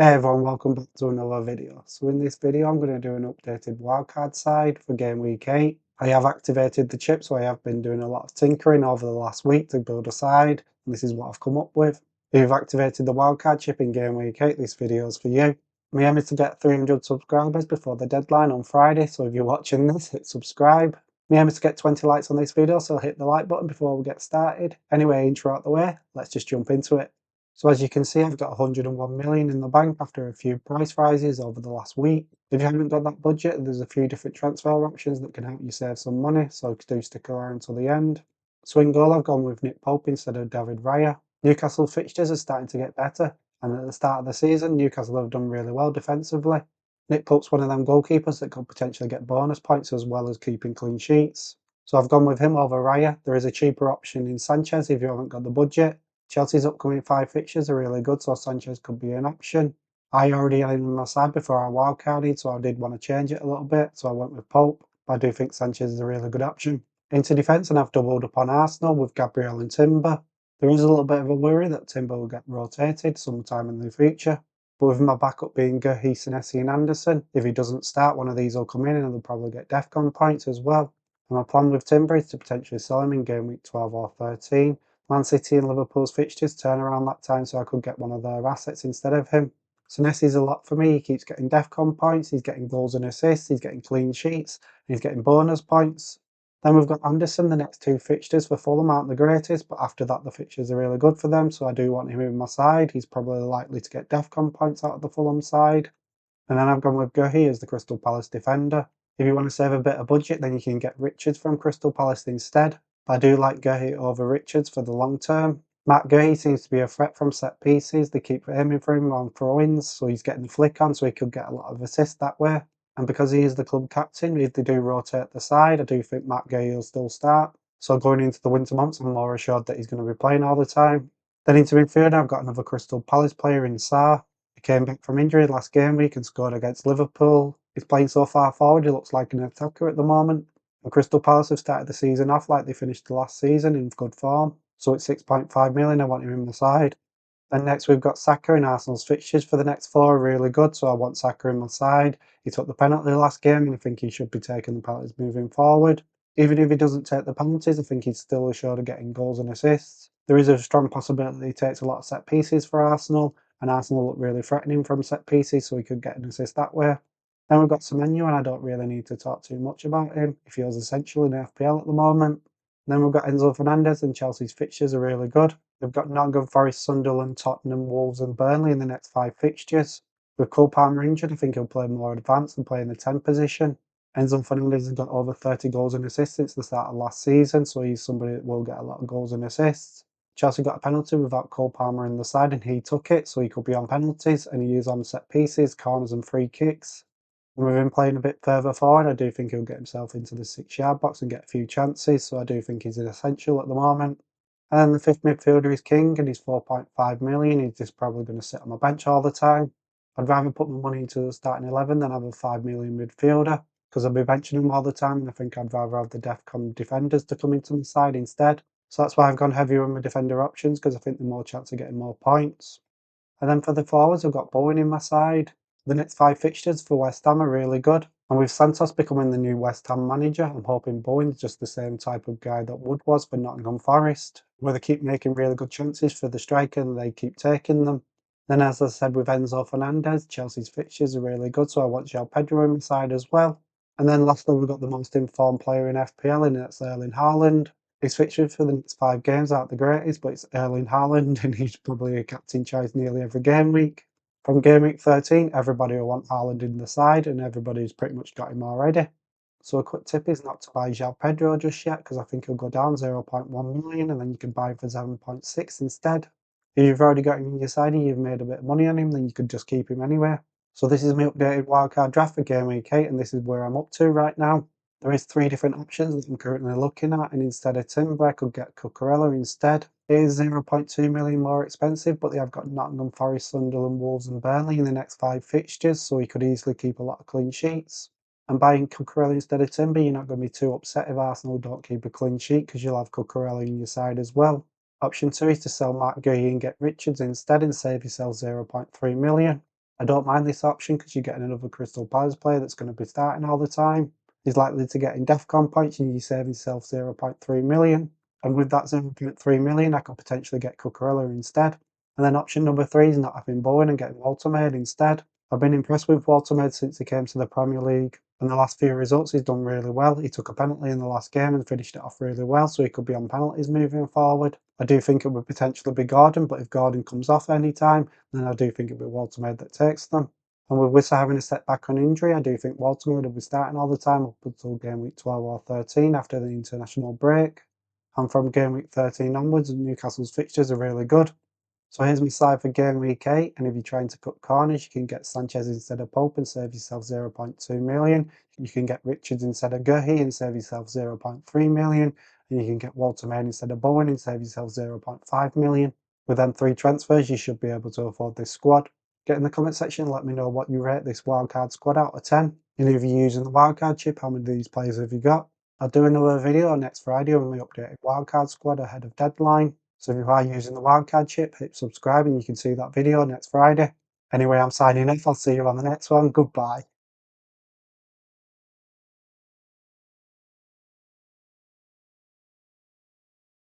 Hey everyone, welcome back to another video. So in this video I'm going to do an updated wildcard side for game week 8. I have activated the chip, so I have been doing a lot of tinkering over the last week to build a side, and this is what I've come up with. If you've activated the wildcard chip in game week 8, this video is for you. My aim is to get 300 subscribers before the deadline on Friday, so if you're watching this, hit subscribe. My aim is to get 20 likes on this video, so hit the like button before we get started. Anyway, intro out the way, let's just jump into it. So as you can see, I've got 101 million in the bank after a few price rises over the last week. If you haven't got that budget, there's a few different transfer options that can help you save some money, so do stick around until the end. So in goal, I've gone with Nick Pope instead of David Raya. Newcastle fixtures are starting to get better, and at the start of the season, Newcastle have done really well defensively. Nick Pope's one of them goalkeepers that could potentially get bonus points as well as keeping clean sheets. So I've gone with him over Raya. There is a cheaper option in Sanchez if you haven't got the budget. Chelsea's upcoming 5 fixtures are really good, so Sanchez could be an option. I already had him on my side before I wildcarded, so I did want to change it a little bit, so I went with Pope. But I do think Sanchez is a really good option. Into defence, and I've doubled up on Arsenal with Gabriel and Timber. There is a little bit of a worry that Timber will get rotated sometime in the future. But with my backup being Guehi, Senesi and Anderson, if he doesn't start, one of these will come in and they'll probably get DEFCON points as well. And my plan with Timber is to potentially sell him in game week 12 or 13. Man City and Liverpool's fixtures turn around that time, so I could get one of their assets instead of him. Senesi's a lot for me. He keeps getting DEFCON points, he's getting goals and assists, he's getting clean sheets, and he's getting bonus points. Then we've got Anderson. The next 2 fixtures for Fulham aren't the greatest, but after that the fixtures are really good for them, so I do want him in my side. He's probably likely to get DEFCON points out of the Fulham side. And then I've gone with Guehi as the Crystal Palace defender. If you want to save a bit of budget, then you can get Richards from Crystal Palace instead. But I do like Guehi over Richards for the long term. Matt Guehi seems to be a threat from set pieces. They keep aiming for him on throw-ins, so he's getting the flick on, so he could get a lot of assists that way. And because he is the club captain, if they do rotate the side, I do think Matt Guehi will still start. So going into the winter months, I'm more assured that he's going to be playing all the time. Then into midfield, I've got another Crystal Palace player in Sarr. He came back from injury last game week and scored against Liverpool. He's playing so far forward, he looks like an attacker at the moment. And Crystal Palace have started the season off like they finished the last season in good form. So at 6.5 million, I want him in the side. Then next we've got Saka, and Arsenal's fixtures for the next 4 are really good, so I want Saka in my side. He took the penalty last game, and I think he should be taking the penalties moving forward. Even if he doesn't take the penalties, I think he's still assured of getting goals and assists. There is a strong possibility that he takes a lot of set pieces for Arsenal, and Arsenal look really threatening from set pieces, so he could get an assist that way. Then we've got Semenyo, and I don't really need to talk too much about him. He feels essential in FPL at the moment. Then we've got Enzo Fernandez, and Chelsea's fixtures are really good. They've got Nottingham Forest, Sunderland, Tottenham, Wolves and Burnley in the next 5 fixtures. With Cole Palmer injured, I think he'll play more advanced and play in the 10 position. Enzo Fernandez has got over 30 goals and assists since the start of last season, so he's somebody that will get a lot of goals and assists. Chelsea got a penalty without Cole Palmer in the side, and he took it, so he could be on penalties, and he is on set pieces, corners and free kicks. And with him playing a bit further forward, I do think he'll get himself into the 6-yard box and get a few chances, so I do think he's an essential at the moment. And then the 5th midfielder is King, and he's 4.5 million. He's just probably going to sit on my bench all the time. I'd rather put my money into the starting 11 than have a 5 million midfielder, because I'll be benching him all the time, and I think I'd rather have the DEFCON defenders to come into my side instead. So that's why I've gone heavier on my defender options, because I think they're more chance of getting more points. And then for the forwards, I've got Bowen in my side. The next 5 fixtures for West Ham are really good. And with Santos becoming the new West Ham manager, I'm hoping Bowen's just the same type of guy that Wood was for Nottingham Forest, where they keep making really good chances for the striker and they keep taking them. Then as I said with Enzo Fernandez, Chelsea's fixtures are really good, so I want João Pedro in my side as well. And then lastly, we've got the most informed player in FPL, and that's Erling Haaland. His fixtures for the next 5 games aren't the greatest, but it's Erling Haaland, and he's probably a captain choice nearly every game week. From game week 13, everybody will want Haaland in the side, and everybody's pretty much got him already. So a quick tip is not to buy João Pedro just yet, because I think he'll go down 0.1 million, and then you can buy him for 7.6 instead. If you've already got him in your side and you've made a bit of money on him, then you could just keep him anyway. So this is my updated wildcard draft for game week 8, and this is where I'm up to right now. There is 3 different options that I'm currently looking at, and instead of Timber, I could get Cucurella instead. It is 0.2 million more expensive, but they have got Nottingham Forest, Sunderland, Wolves and Burnley in the next 5 fixtures, so he could easily keep a lot of clean sheets. And buying Cucurella instead of Timber, you're not going to be too upset if Arsenal don't keep a clean sheet, because you'll have Cucurella in your side as well. Option 2 is to sell Matt Guehi and get Richards instead and save yourself 0.3 million. I don't mind this option because you're getting another Crystal Palace player that's going to be starting all the time. He's likely to get in DEFCON points and you save yourself 0.3 million. And with that 0.3 million, I could potentially get Cucurella instead. And then option number 3 is not having Bowen and getting Walter Maid instead. I've been impressed with Walter Maid since he came to the Premier League. And the last few results, he's done really well. He took a penalty in the last game and finished it off really well, so he could be on penalties moving forward. I do think it would potentially be Gordon, but if Gordon comes off any time, then I do think it'll be Walter Maid that takes them. And with Wissa having a setback on injury, I do think Walter Maid will be starting all the time up until game week 12 or 13 after the international break. And from game week 13 onwards, Newcastle's fixtures are really good. So here's my side for game week 8, and if you're trying to cut corners, you can get Sanchez instead of Pope and save yourself 0.2 million. You can get Richards instead of Guhi and save yourself 0.3 million. And you can get Walter Maid instead of Bowen and save yourself 0.5 million. With them 3 transfers, you should be able to afford this squad. Get in the comment section and let me know what you rate this wildcard squad out of 10. And if you're using the wildcard chip, how many of these players have you got? I'll do another video next Friday on my updated wildcard squad ahead of deadline. So if you are using the wildcard chip, hit subscribe and you can see that video next Friday. Anyway, I'm signing off. I'll see you on the next one. Goodbye.